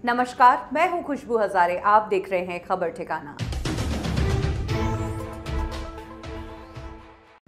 नमस्कार, मैं हूं खुशबू हजारे। आप देख रहे हैं खबर ठिकाना।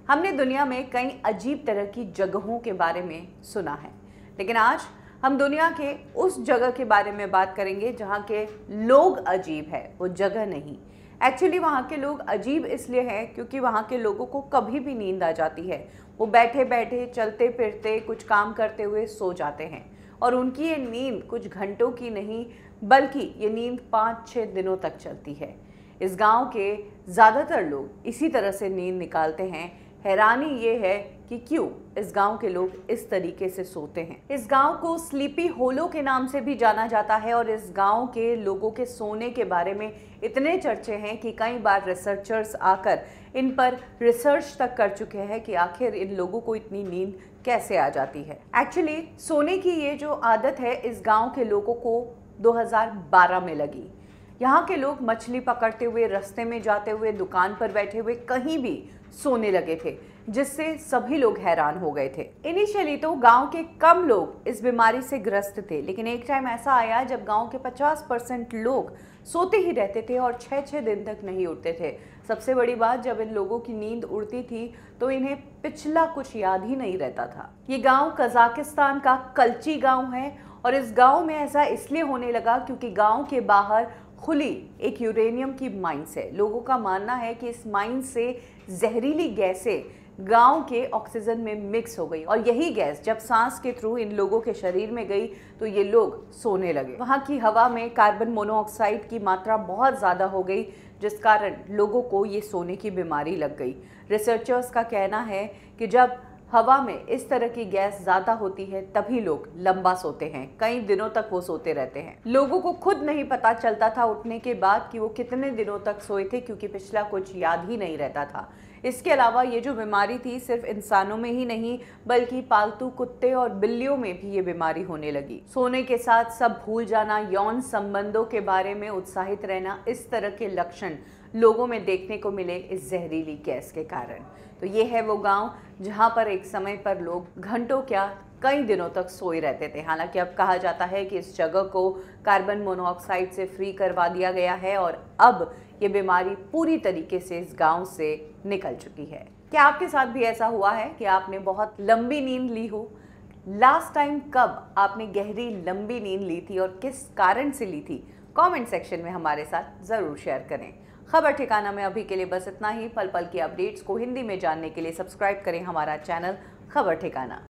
हमने दुनिया में कई अजीब तरह की जगहों के बारे में सुना है, लेकिन आज हम दुनिया के उस जगह के बारे में बात करेंगे जहां के लोग अजीब है, वो जगह नहीं। एक्चुअली वहां के लोग अजीब इसलिए हैं क्योंकि वहां के लोगों को कभी भी नींद आ जाती है। वो बैठे बैठे, चलते फिरते, कुछ काम करते हुए सो जाते हैं और उनकी ये नींद कुछ घंटों की नहीं बल्कि ये नींद 5-6 दिनों तक चलती है। इस गांव के ज़्यादातर लोग इसी तरह से नींद निकालते हैं। हैरानी ये है कि क्यों इस गांव के लोग इस तरीके से सोते हैं। इस गांव को स्लीपी होलो के नाम से भी जाना जाता है और इस गांव के लोगों के सोने के बारे में इतने चर्चे हैं कि कई बार रिसर्चर्स आकर इन पर रिसर्च तक कर चुके हैं कि आखिर इन लोगों को इतनी नींद कैसे आ जाती है। एक्चुअली सोने की ये जो आदत है इस गांव के लोगों को 2012 में लगी। यहाँ के लोग मछली पकड़ते हुए, रास्ते में जाते हुए, दुकान पर बैठे हुए, कहीं भी सोने लगे थे, जिससे सभी लोग हैरान हो गए थे। इनिशियली तो गांव के कम लोग इस बीमारी से ग्रस्त थे, लेकिन एक टाइम ऐसा आया जब गांव के 50% लोग सोते ही रहते थे और 6-6 दिन तक नहीं उठते थे। सबसे बड़ी बात, जब इन लोगों की नींद उड़ती थी तो इन्हें पिछला कुछ याद ही नहीं रहता था। ये गांव कजाकिस्तान का कल्ची गांव है और इस गांव में ऐसा इसलिए होने लगा क्योंकि गांव के बाहर खुली एक यूरेनियम की माइंस है। लोगों का मानना है कि इस माइंस से जहरीली गैसें गांव के ऑक्सीजन में मिक्स हो गई और यही गैस जब सांस के थ्रू इन लोगों के शरीर में गई तो ये लोग सोने लगे। वहाँ की हवा में कार्बन मोनोऑक्साइड की मात्रा बहुत ज़्यादा हो गई, जिस कारण लोगों को ये सोने की बीमारी लग गई। रिसर्चर्स का कहना है कि जब हवा में इस तरह की गैस ज़्यादा होती है तभी लोग लंबा सोते हैं, कई दिनों तक वो सोते रहते हैं। लोगों को खुद नहीं पता चलता था उठने के बाद कि वो कितने दिनों तक सोए थे, क्योंकि पिछला कुछ याद ही नहीं रहता था। इसके अलावा ये जो बीमारी थी सिर्फ इंसानों में ही नहीं बल्कि पालतू कुत्ते और बिल्लियों में भी ये बीमारी होने लगी। सोने के साथ सब भूल जाना, यौन संबंधों के बारे में उत्साहित रहना, इस तरह के लक्षण लोगों में देखने को मिले इस जहरीली गैस के कारण। तो ये है वो गांव जहां पर एक समय पर लोग घंटों क्या कई दिनों तक सोए रहते थे। हालांकि अब कहा जाता है कि इस जगह को कार्बन मोनोऑक्साइड से फ्री करवा दिया गया है और अब ये बीमारी पूरी तरीके से इस गांव से निकल चुकी है। क्या आपके साथ भी ऐसा हुआ है कि आपने बहुत लंबी नींद ली हो? लास्ट टाइम कब आपने गहरी लंबी नींद ली थी और किस कारण से ली थी? कमेंट सेक्शन में हमारे साथ ज़रूर शेयर करें। खबर ठिकाना में अभी के लिए बस इतना ही। पल पल की अपडेट्स को हिंदी में जानने के लिए सब्सक्राइब करें हमारा चैनल खबर ठिकाना।